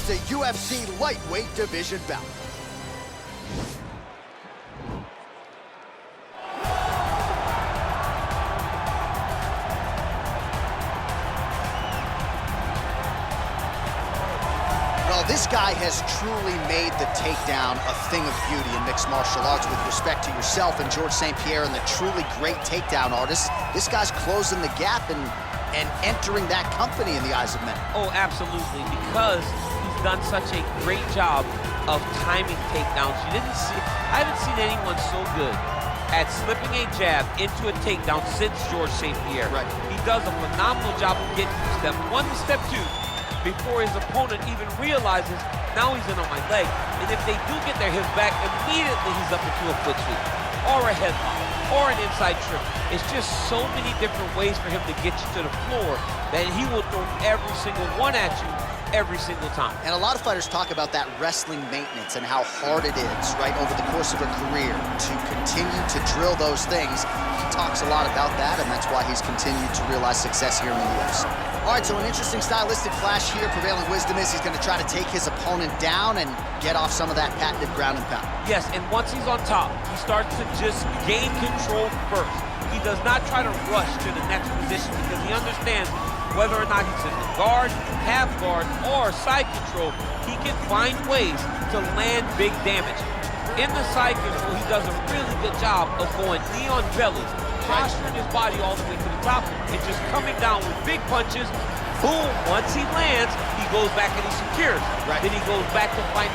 is a UFC lightweight division bout. Well, this guy has truly made the takedown a thing of beauty in mixed martial arts. With respect to yourself and George St. Pierre and the truly great takedown artists, this guy's closing the gap and entering that company in the eyes of many. Oh, absolutely, because he's done such a great job of timing takedowns. I haven't seen anyone so good at slipping a jab into a takedown since George St. Pierre. Right. He does a phenomenal job of getting from step one to step two before his opponent even realizes now he's in on my leg. And if they do get their hips back, immediately he's up into a foot sweep or a headlock or an inside trip. It's just so many different ways for him to get you to the floor that he will throw every single one at you every single time. And a lot of fighters talk about that wrestling maintenance and how hard it is, right, over the course of a career to continue to drill those things. He talks a lot about that, and that's why he's continued to realize success here in the UFC. All right, so an interesting stylistic clash here. Prevailing wisdom is he's going to try to take his opponent down and get off some of that patented ground and pound. Yes, and once he's on top, he starts to just gain control first. He does not try to rush to the next position because he understands whether or not he's in the guard, half guard, or side control, he can find ways to land big damage. In the side control, he does a really good job of going knee on belly, posturing his body all the way to the top, and just coming down with big punches. Boom, once he lands, he goes back and he secures. Right. Then he goes back to find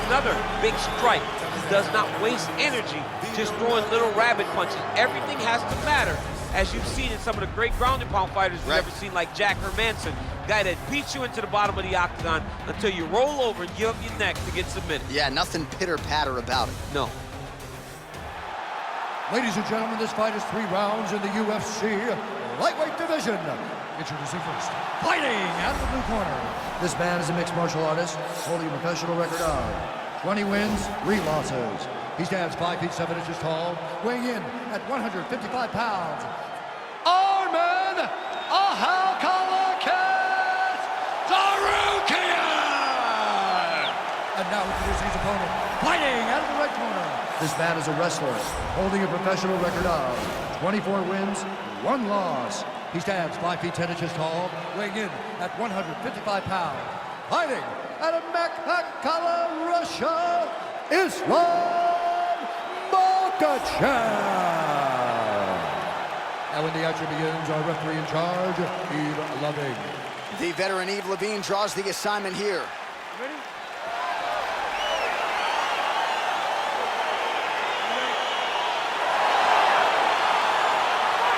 another big strike. He does not waste energy just throwing little rabbit punches. Everything has to matter, as you've seen in some of the great ground and pound fighters we've ever seen, like Jack Hermanson, guy that beats you into the bottom of the octagon until you roll over and give up your neck to get submitted. Yeah, nothing pitter-patter about it. No. Ladies and gentlemen, this fight is 3 rounds in the UFC lightweight division. Introducing first, fighting out of the blue corner. This man is a mixed martial artist, holding a professional record of 20 wins, 3 losses. He stands 5 feet 7 inches tall, weighing in at 155 pounds. Arman Ahalkalakis Darukian! And now introducing his opponent, fighting out of the red corner. This man is a wrestler, holding a professional record of 24 wins, 1 loss. He stands 5 feet 10 inches tall, weighing in at 155 pounds. Fighting out of Makhachkala, Russia, Islam Makhachev. And when the action begins, our referee in charge, Eve Loving. The veteran Eve Levine draws the assignment here. Ready?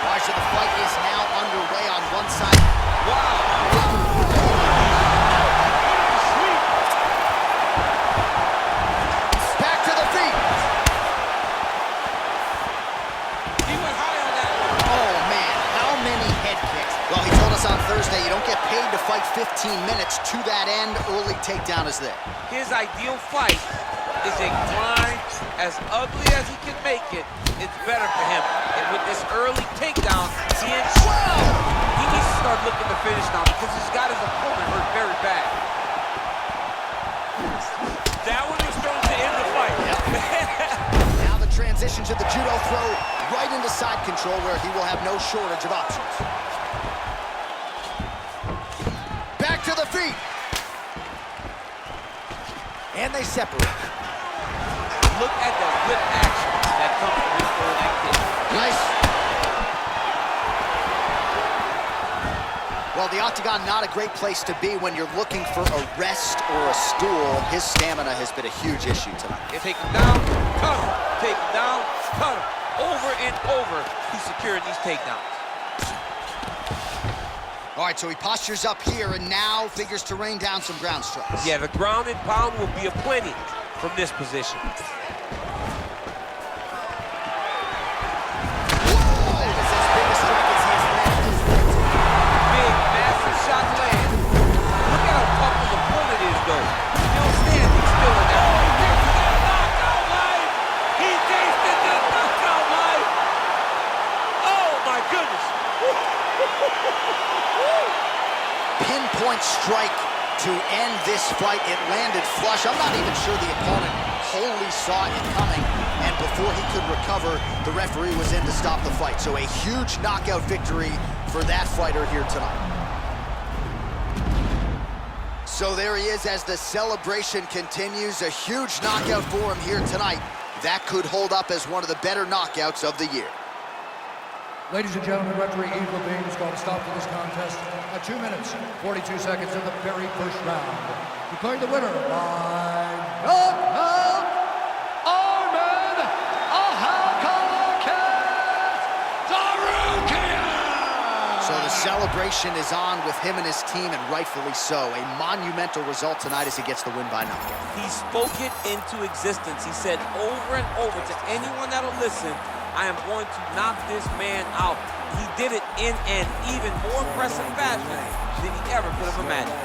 All right, so the fight is now underway on one side. Wow! Back to the feet. He went high on that one. Oh, man, how many head kicks? Well, he told us on Thursday you don't get paid to fight 15 minutes. To that end, early takedown is there. His ideal fight is a grind. As ugly as he can make it, it's better for him. And with this early takedown, he needs to start looking to finish now because he's got his opponent hurt very bad. That one was thrown to end the fight. Yep. Now the transition to the judo throw right into side control where he will have no shortage of options. Back to the feet. And they separate. Look at the good action that comes from this third activity. Nice. Well, the octagon, not a great place to be when you're looking for a rest or a stool. His stamina has been a huge issue tonight. You take him down, cut him. Take him down, cut him. Over and over, he's securing these takedowns. All right, so he postures up here and now figures to rain down some ground strikes. Yeah, the ground and pound will be aplenty from this position. Pinpoint strike to end this fight. It landed flush. I'm not even sure the opponent wholly saw it coming, and before he could recover, the referee was in to stop the fight. So a huge knockout victory for that fighter here tonight. So there he is as the celebration continues. A huge knockout for him here tonight. That could hold up as one of the better knockouts of the year. Ladies and gentlemen, referee Yves Levine has called a stop to this contest at 2 minutes, 42 seconds of the very first round. Declaring the winner by knockout, Arman Ahalkalakat. So the celebration is on with him and his team, and rightfully so. A monumental result tonight as he gets the win by knockout. He spoke it into existence. He said over and over to anyone that'll listen, I am going to knock this man out. He did it in an even more impressive fashion than he ever could have imagined.